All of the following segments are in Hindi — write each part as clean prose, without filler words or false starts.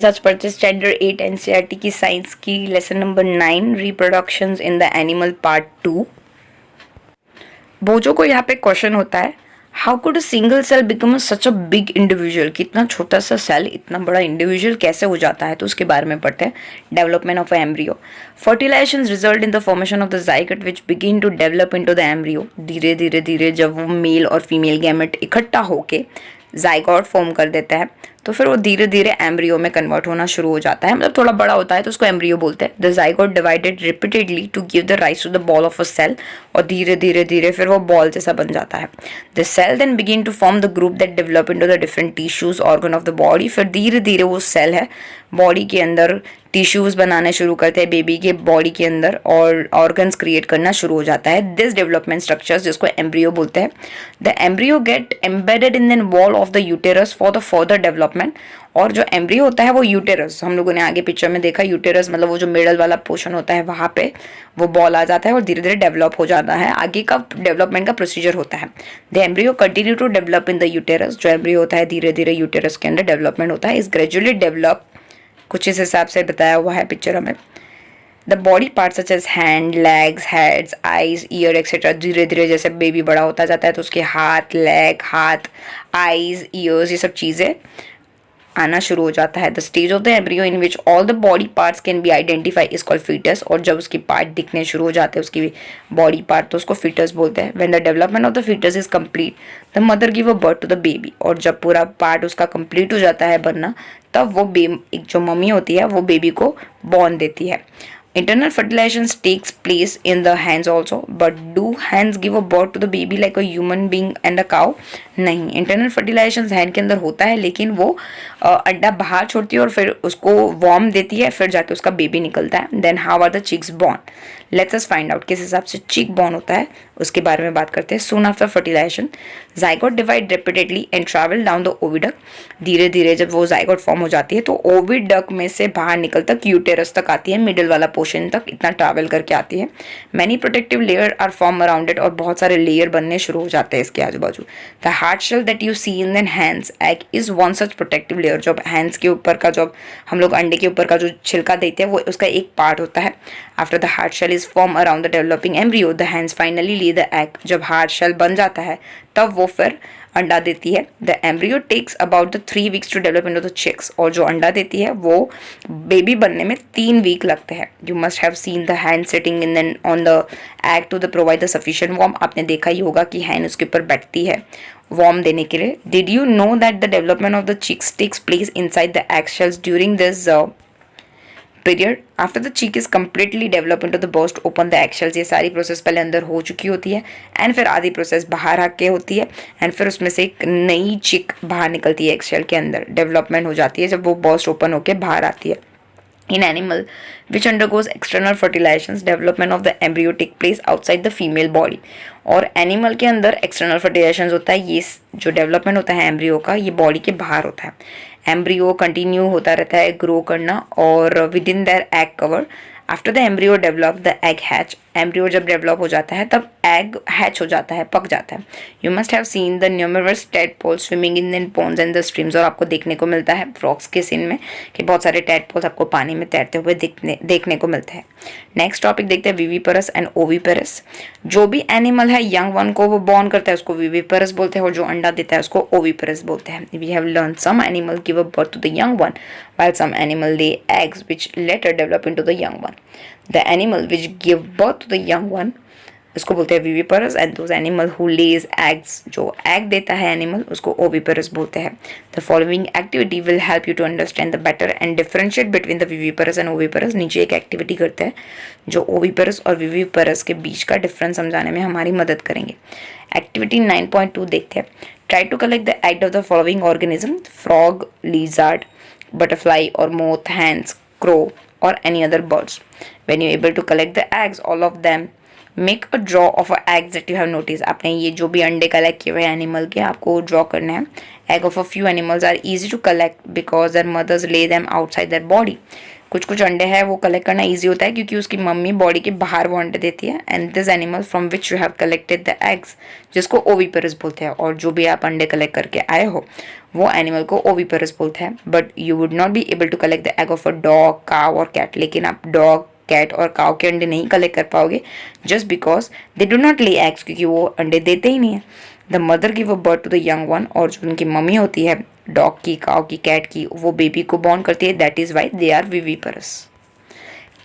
सच पढ़ते स्टैंडर्ड 8 एनसीईआरटी की साइंस की lesson number 9 reproductions in the animal part 2। बोजो को यहाँ पे क्वेश्चन होता है, how could a single cell become such a big individual, कितना छोटा सा सेल इतना बड़ा इंडिविजुअल कैसे हो जाता है, तो उसके बारे में पढ़ते हैं। Development of embryo, fertilization result in the formation of the zygote which begin to develop into the embryo. धीरे धीरे धीरे जब वो मेल और फीमेल गैमेट इकट्ठा होके जाइगोट फॉर्म कर देता है तो फिर वो धीरे धीरे एम्ब्रियो में कन्वर्ट होना शुरू हो जाता है, मतलब थोड़ा बड़ा होता है तो उसको एम्ब्रियो बोलते हैं। The zygote divided repeatedly to give the rise to the ball of a cell, और धीरे धीरे धीरे फिर वो बॉल जैसा बन जाता है। The cell then begin to form the group that develop into the different tissues organ of the body. फिर धीरे धीरे वो सेल है बॉडी के अंदर टिश्यूज बनाने शुरू करते हैं बेबी के बॉडी के अंदर, और ऑर्गन्स क्रिएट करना शुरू हो जाता है। दिस डेवलपमेंट स्ट्रक्चर्स जिसको एम्ब्रियो बोलते हैं। The embryo get embedded in the wall of the uterus for the further development. और जो एम्ब्रियो होता है वो यूटेरस, हम लोगों ने आगे पिक्चर में देखा, यूटेरस मतलब वो जो मिडल वाला पोर्शन होता है वहाँ पे वो बॉल आ जाता है और धीरे धीरे डेवलप हो जाता है। आगे का डेवलपमेंट का प्रोसीजर होता है। The embryo continue to develop in the uterus, जो एम्ब्रियो होता है धीरे धीरे यूटेरस के अंदर डेवलपमेंट होता है। इस ग्रेजुअली डेवलप कुछ इस हिसाब से बताया हुआ है पिक्चर में। The body part such as hand, legs, heads, eyes, ear etcetera, धीरे धीरे जैसे बेबी बड़ा होता जाता है तो उसके हाथ, लेग, हाथ, आईज, ईयर्स, ये सब चीज़ें आना शुरू हो जाता है। The stage of the embryo in which all the body parts can be identify is called foetus, और जब उसकी पार्ट दिखने शुरू हो जाते हैं उसकी बॉडी पार्ट तो उसको फीटस बोलते हैं। When the development of the foetus is complete the mother give a birth to the baby, और जब पूरा पार्ट उसका कंप्लीट हो जाता है बनना तब वो एक जो मम्मी होती है वो बेबी को बॉर्न देती है। Internal fertilization takes place in the hands also, but do hands give a birth to the baby like a human being and a cow? नहीं, इंटरनल फर्टिलाइजेशन हैंड के अंदर होता है लेकिन वो अंडा बाहर छोड़ती है और फिर उसको वार्म देती है, फिर जाके उसका बेबी निकलता है। Then how are the chicks born, let's us find out किस हिसाब से चिक बॉर्न होता है उसके बारे में बात करते हैं। Soon after fertilization zygote divide rapidly and travel down the oviduct. धीरे धीरे जब वो जाइगोट फॉर्म हो जाती है तो ओविडक्ट में से बाहर निकल तक यूटेरस तक आती है, मिडिल वाला पोर्शन तक इतना ट्रैवल करके आती है। Many protective layer are form around it, और बहुत सारे लेयर बनने शुरू हो जाते हैं इसके आजू बाजू। The hard shell that you see in then hen's egg is one such protective layer. जब हैंड्स के ऊपर का, जब हम लोग अंडे के ऊपर का जो छिलका देते हैं वो उसका एक पार्ट होता है। After the hard shell is form around the developing embryo the hens finally lay the egg. जब हार्ड शेल बन जाता है तब वो फिर अंडा देती है। The embryo takes about the 3 weeks to develop into the chicks, और जो अंडा देती है वो बेबी बनने में 3 वीक लगते हैं। You must have seen the hen sitting in then on the egg to the provide the sufficient warm. आपने देखा ही होगा कि हैंड उसके ऊपर बैठती है वार्म देने के लिए। Did you know that the development of the chicks takes place inside the egg shells during this period? After the chick is completely develop into the burst open the eggshells. ये सारी प्रोसेस पहले अंदर हो चुकी होती है एंड फिर आधी प्रोसेस बाहर आके होती है एंड फिर उसमें से एक नई चिक बाहर निकलती है एक्शेल के अंदर, डेवलपमेंट हो जाती है जब वो बर्स्ट ओपन होके बाहर आती है। In animal which undergoes external fertilizations, development of the embryo take place outside the female body। और एनिमल के अंदर एक्सटर्नल फर्टिलाइजेशन होता है, ये जो डेवलपमेंट होता है एम्ब्रियो का ये बॉडी के बाहर होता है। एम्ब्रियो कंटिन्यू होता रहता है ग्रो करना और with in their egg cover. After the embryo develop the egg hatch. Embryo जब डेवलप हो जाता है तब एग हैच हो जाता है, पक जाता है। You must have seen the numerous tadpoles swimming in the ponds and the streams. और आपको देखने को मिलता है फ्रॉक्स के सीन में कि बहुत सारे टैडपोल्स आपको पानी में तैरते हुए देखने को मिलते हैं। नेक्स्ट टॉपिक देखते हैं विविपरस एंड ओविपरस। जो भी एनिमल है यंग वन को वो बॉर्न करता है उसको विविपरस बोलते हैं, और जो अंडा देता है उसको ओविपरस बोलते हैं। We have learn some animal give a birth to the young one while some animal lay eggs which later develop into the young one. The animal which give birth to the young one इसको बोलते हैं viviparous, and those animal who lays eggs, जो एग देता है एनिमल उसको ओविपरस बोलते हैं। The following activity will help you to understand the better and differentiate between the viviparous and oviparous. नीचे एक एक्टिविटी करते हैं जो ओविपरस और विविपरस के बीच का डिफरेंस समझाने में हमारी मदद करेंगे। एक्टिविटी 9.2 देखते हैं। Try to collect the egg of the following organism: frog, lizard, butterfly or moth, hens, crow or any other birds. When you're able to collect the eggs, all of them, make a draw of a eggs that you have noticed. आपने ये जो भी अंडे कलेक्ट किए हुए एनिमल के आपको ड्रॉ करना है। Egg of a few animals are easy to collect because their mothers lay them outside their body. कुछ कुछ अंडे हैं वो कलेक्ट करना ईजी होता है क्योंकि उसकी मम्मी बॉडी के बाहर वो अंडे देती है। And this animal from which you have collected the eggs, जिसको ओविपेरस बोलते हैं, और जो भी आप अंडे कलेक्ट करके आए हो वो एनिमल को ओविपेरस बोलते हैं। But you would not be able to collect the egg of a dog, cow और कैट। लेकिन आप डॉग, कैट और काव के अंडे नहीं कलेक्ट कर पाओगे just because they do not lay eggs, क्योंकि वो अंडे देते ही नहीं है। The mother give a birth to the young one, और जो उनकी मम्मी होती है डॉग की, काव की, कैट की, वो बेबी को बॉर्न करती है। That is why they are viviparous.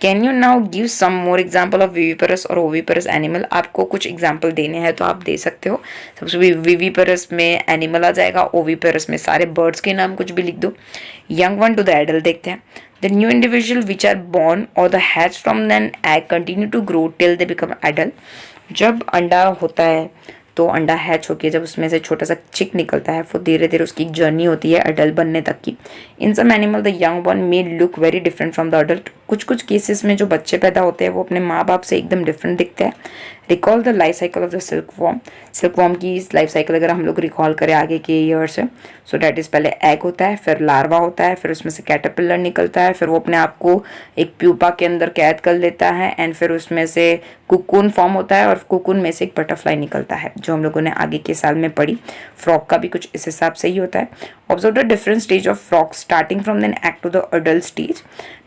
Can you now give some more example of viviparous और ओविपरस एनिमल? आपको कुछ एग्जाम्पल देने हैं तो आप दे सकते हो। सबसे विविपरस में एनिमल आ जाएगा, ओविपरस में सारे बर्ड्स के नाम कुछ भी लिख दो। Young one to the adult देखते हैं। The new individual which are born और the hatch from an egg continue to grow till they become adult. जब अंडा होता है तो अंडा हैच होकर जब उसमें से छोटा सा चिक निकलता है, वो धीरे धीरे उसकी एक जर्नी होती है अडल्ट बनने तक की। In some animal the young one may look very different from the adult. कुछ कुछ केसेस में जो बच्चे पैदा होते हैं वो अपने माँ बाप से एकदम डिफरेंट दिखते हैं। Recall the life cycle of the silk worm. Silk worm की लाइफ साइकिल अगर हम लोग रिकॉल करें आगे के ईयर से, सो डैट इज पहले एग होता है, फिर लार्वा होता है, फिर उसमें से कैटरपिलर निकलता है, फिर वो अपने आप को एक प्यूपा के अंदर कैद कर लेता है, एंड फिर उसमें से कुकून फॉर्म होता है, और कुकून में से एक बटरफ्लाई निकलता है, जो हम लोगों ने आगे के साल में पढ़ी। फ्रॉग का भी कुछ इस हिसाब से ही होता है। Observe the different stage of frog starting from then egg to the adult stage.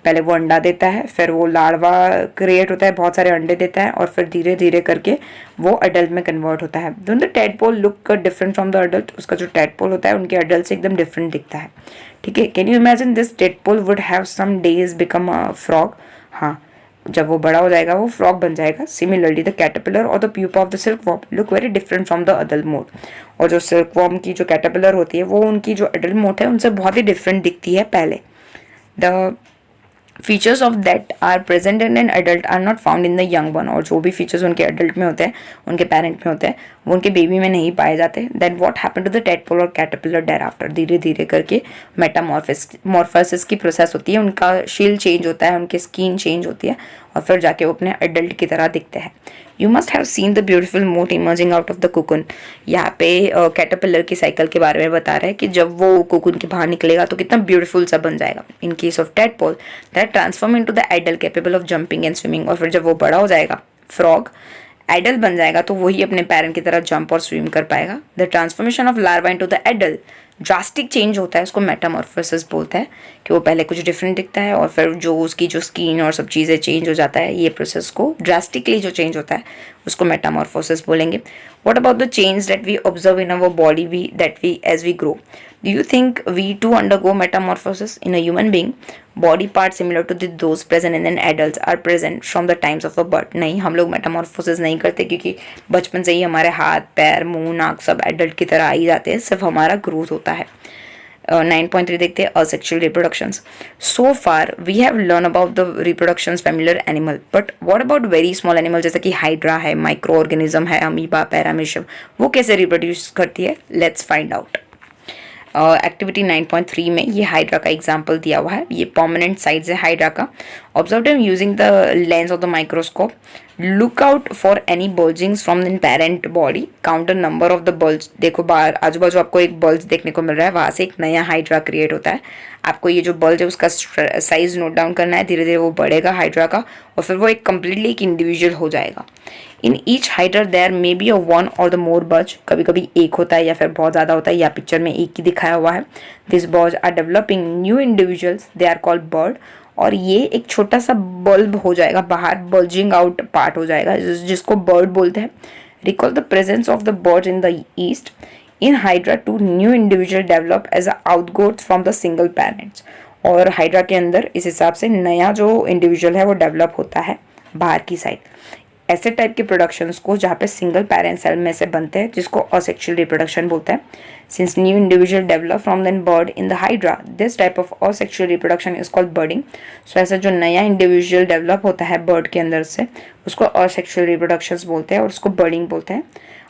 पहले वो अंडा देता है, फिर वो लार्वा क्रिएट होता है, बहुत सारे अंडे देता है, और फिर धीरे धीरे करके वो अडल्ट में कन्वर्ट होता है। Don't the tadpole look different from the adult? उसका जो टेडपोल होता है उनके अडल्ट से एकदम डिफरेंट दिखता है। ठीक है, can you imagine this tadpole would have some days become a frog? हाँ, जब वो बड़ा हो जाएगा वो फ्रॉग बन जाएगा। सिमिलरली द कैटरपिलर और the pupa of the silk worm look very different from the adult mode. और जो सिल्क वॉर्म की जो कैटरपिलर होती है वो उनकी जो अडल्ट मोड है उनसे बहुत ही डिफरेंट दिखती है पहले। The features of that are present in an adult are not found in the young one. और जो भी फीचर्स उनके अडल्ट में होते हैं, उनके पेरेंट में होते हैं, वो उनके बेबी में नहीं पाए जाते। Then what happened to the tadpole और कैटरपिलर देयरआफ्टर? धीरे धीरे करके मेटामॉर्फोसिस की प्रोसेस होती है, उनका शील चेंज होता है, उनकी स्किन चेंज होती है, और फिर जाके वो अपने अडल्ट की तरह दिखते हैं। You must have seen the beautiful मोट इमर्जिंग आउट ऑफ द कुकन। यहाँ पे कैटरपिलर की साइकिल के बारे में बता रहे हैं कि जब वो कुकन के बाहर निकलेगा तो कितना ब्यूटीफुल सा बन जाएगा। In case of tadpole that transform into the adult capable of jumping and swimming. और फिर जब वो बड़ा हो जाएगा, फ्रॉग एडल्ट बन जाएगा, तो वही अपने पेरेंट की तरह जंप और स्विम कर पाएगा। The transformation of larva into the adult drastic change होता है, उसको मेटामॉर्फोसिस बोलते हैं, कि वो पहले कुछ डिफरेंट दिखता है और फिर जो उसकी जो स्किन और सब चीज़ें चेंज हो जाता है, ये प्रोसेस को ड्रास्टिकली जो चेंज होता है उसको मेटामॉर्फोसिस बोलेंगे। What about the change that we observe in our body we as we grow? Do you think we too undergo metamorphosis in a human being? Body parts similar to those present in an adults are present from the times of a birth. नहीं, हम लोग मेटामॉर्फोसिस नहीं करते क्योंकि बचपन से ही हमारे हाथ, पैर, मुंह, नाक सब एडल्ट की तरह आ ही जाते हैं, सिर्फ हमारा ग्रोथ होता है। 9.3 देखते हैं, asexual reproductions. So far we have learn about the reproductions familiar animal, but what about very small animal जैसे कि हाइड्रा है, माइक्रो ऑर्गेनिज्म है, अमीबा, पैरामीशियम, वो कैसे रिप्रोड्यूस करती है? Let's find out. एक्टिविटी 9.3 में ये हाइड्रा का एग्जाम्पल दिया हुआ है। ये परमानेंट साइज है हाइड्रा का। Observe them using the lens of the microscope. Look out for any bulgings from the parent body. Count the number of the bulge. देखो बाहर आजू बाजू आपको एक बल्ज देखने को मिल रहा है, वहाँ से एक नया हाइड्रा क्रिएट होता है। आपको ये जो बल्ज है उसका साइज नोट डाउन करना है। धीरे धीरे वो बढ़ेगा हाइड्रा का, और फिर वो एक कम्प्लीटली एक इंडिविजुअल हो जाएगा। In each hydra there may be a one और द मोर बल्ज। कभी कभी एक होता है या फिर बहुत ज़्यादा होता है, या पिक्चर में एक ही दिखाया हुआ है। This bulge are developing new individuals, they are called bud. और ये एक छोटा सा बल्ब हो जाएगा बाहर, बल्जिंग आउट पार्ट हो जाएगा, जिसको बर्ड बोलते हैं। Recall the presence of the bud in the yeast. In hydra two new individual develop as a outgrowth from the single parents. और हाइड्रा के अंदर इस हिसाब से नया जो इंडिविजुअल है वो डेवलप होता है बाहर की साइड। ऐसे टाइप के प्रोडक्शंस को जहाँ पे सिंगल पेरेंट सेल में से बनते हैं, जिसको असेक्सुअल रिप्रोडक्शन बोलते हैं। Since new individual develop from then bud in the hydra, this type of asexual reproduction is called budding. So ऐसा जो नया इंडिविजुअल डेवलप होता है बर्ड के अंदर से, उसको असेक्सुअल रिप्रोडक्शन बोलते हैं और उसको बर्डिंग बोलते हैं।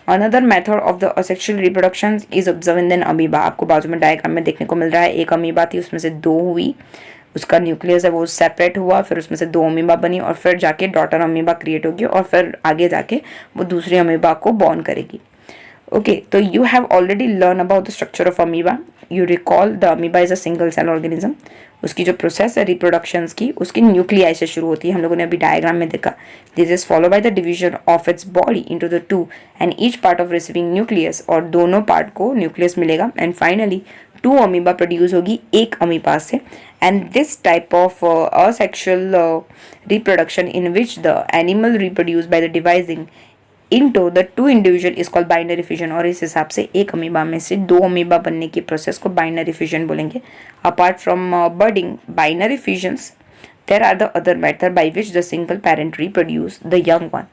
Another method of the asexual reproduction is observe in then amoeba. आपको बाजू में डायग्राम में देखने को मिल रहा है, एक अमीबा थी, उसमें से दो हुई, उसका न्यूक्लियस है वो सेपरेट हुआ, फिर उसमें से दो अमीबा बनी, और फिर जाके डॉटर अमीबा क्रिएट होगी, और फिर आगे जाके वो दूसरी अमीबा को बॉर्न करेगी। Okay, so you have already learned about the structure of amoeba. You recall the amoeba is a single cell organism. उसकी जो प्रोसेस है रिप्रोडक्शंस की, उसकी न्यूक्लियाई से शुरू होती है. हम लोगों ने अभी डायग्राम में देखा. This is follow by the division of its body into the two and each part of receiving nucleus, और दोनों पार्ट को न्यूक्लियस मिलेगा. एंड फाइनली 2 अमीबा प्रोड्यूस होगी एक अमीबा से. And this type of asexual reproduction in which the animal reproduce by the devising into the 2 individual is called binary fission. और इस हिसाब से एक अमीबा में से 2 अमीबा बनने की प्रोसेस को बाइनरी फिशन बोलेंगे. Apart from budding binary fissions there are the other method by which the single parent reproduce the young one.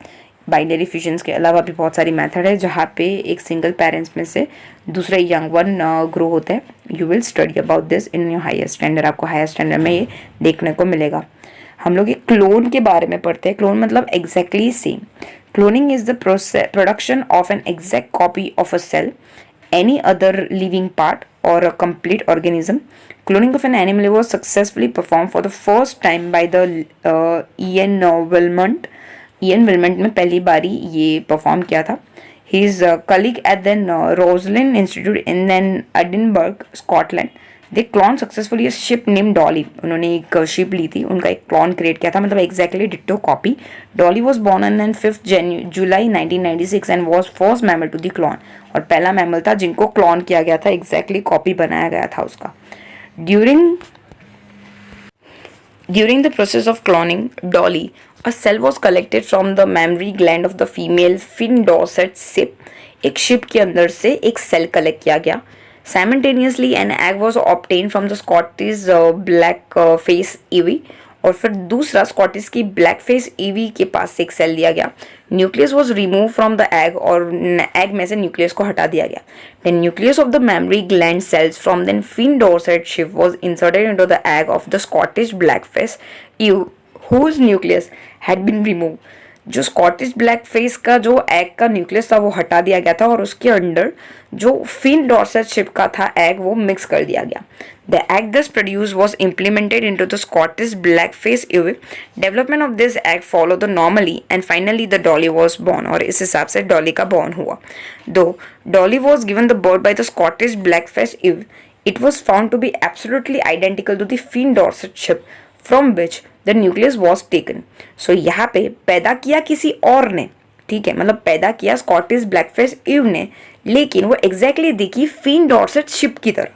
Binary fissions के अलावा भी बहुत सारी मेथड है जहाँ पे एक सिंगल पेरेंट्स में से दूसरे यंग वन ग्रो होते हैं. You will study about this in your higher standard. आपको हायर स्टैंडर्ड में ये देखने को मिलेगा. हम लोग एक क्लोन के बारे में पढ़ते हैं. क्लोन मतलब exactly same. Cloning is the production of an exact copy of a cell, any other living part, or a complete organism. Cloning of an animal was successfully performed for the first time by the Ian Wilmot. Ian Wilmot ने पहली बारी ये perform किया था. His colleague at the Roslin Institute in Edinburgh, Scotland. They clone successfully a ship named Dolly. उन्होंने एक शिप ली थी, उनका एक क्लॉन क्रिएट किया था, मतलब exactly ditto copy. Dolly was born on 5 July 1996 and was first mammal to the clone. और पहला मैमल था जिनको क्लॉन किया गया था, एग्जैक्टली कॉपी बनाया गया था उसका. During the process of cloning Dolly, a cell was collected from the mammary gland of the female fin dorsal ship. एक शिप के अंदर से एक सेल कलेक्ट किया गया. Simultaneously an egg was obtained from the Scottish black face ivy. और फिर दूसरा स्कॉटिश की ब्लैक फेस ईवी के पास से एक सेल दिया गया. Nucleus was remove from the egg, और एग में से न्यूक्लियस को हटा दिया गया. Then nucleus of the mammary gland cells from then Finn Dorset sheep was inserted into the egg of the Scottish black face ewe whose nucleus had been removed. जो स्कॉटिश ब्लैक फेस का जो एग का न्यूक्लियस था वो हटा दिया गया था, और उसके अंदर जो फिन डॉर्सेट शिप का था एग वो मिक्स कर दिया गया. The egg thus produced was implemented into the Scottish black face ivy. Development of this egg followed the normally and finally the Dolly was born. और इस हिसाब से डॉली का बॉर्न हुआ. Though Dolly was given the birth by the Scottish black face ivy, it was found to be absolutely identical to the fin dorsate ship from which the nucleus was taken. So यहाँ पे पैदा किया किसी और ने, ठीक है, मतलब पैदा किया स्कॉटिश ब्लैकफेस ईव ने, लेकिन वो एग्जैक्टली दिखी फिन डॉर्सेट शिप की तरह,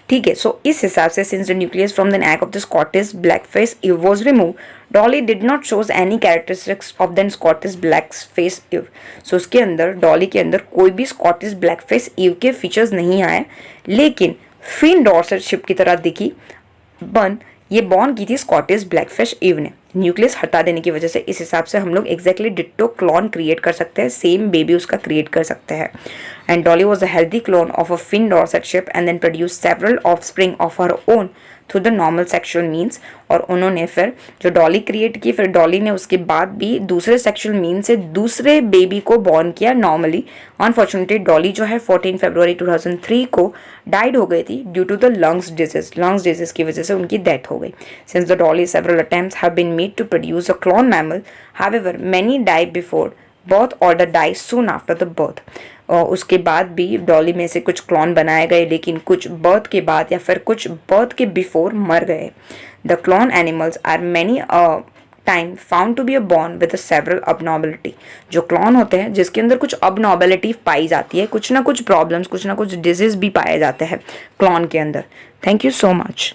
ठीक है. सो इस हिसाब से since the nucleus from the egg of the Scottish blackface ewe was remove, Dolly did not shows any characteristics of the Scottish blackface ewe. So उसके अंदर डॉली के अंदर कोई भी स्कॉटिश ब्लैकफेस ईव के फीचर्स नहीं आए, लेकिन फिन डॉर्सेट शिप की तरह दिखी. ये बॉर्न की थी स्कॉटिश ब्लैकफिश ईव ने. न्यूक्लियस हटा देने की वजह से इस हिसाब से हम लोग एग्जैक्टली डिट्टो क्लोन क्रिएट कर सकते हैं, सेम बेबी उसका क्रिएट कर सकते हैं. And Dolly was a healthy clone of a Finn Dorset sheep and then produce several offspring of her own through the normal sexual means. और उन्होंने फिर जो डॉली क्रिएट की, फिर डॉली ने उसके बाद भी दूसरे सेक्सुअल मीन से दूसरे बेबी को बॉर्न किया नॉर्मली. अनफॉर्चुनेटली डॉली जो है 14 फरवरी 2003 को डाइड हो गई थी due to the lungs disease की वजह से उनकी डेथ हो गई. Since the Dolly several attempts have been made to produce a clone mammal, however many die before birth और the die soon after the birth. और उसके बाद भी डॉली में से कुछ क्लोन बनाए गए, लेकिन कुछ बर्थ के बाद या फिर कुछ बर्थ के बिफोर मर गए. The clone animals are many time found to be a born with several abnormality. जो क्लोन होते हैं जिसके अंदर कुछ अबनॉर्मलिटी पाई जाती है, कुछ ना कुछ प्रॉब्लम्स, कुछ ना कुछ डिजीज भी पाए जाते हैं क्लोन के अंदर. Thank you so much.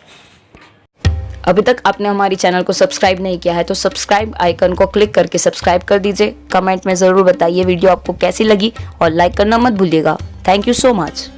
अभी तक आपने हमारी चैनल को सब्सक्राइब नहीं किया है तो सब्सक्राइब आइकन को क्लिक करके सब्सक्राइब कर दीजिए. कमेंट में ज़रूर बताइए वीडियो आपको कैसी लगी और लाइक करना मत भूलिएगा. Thank you so much.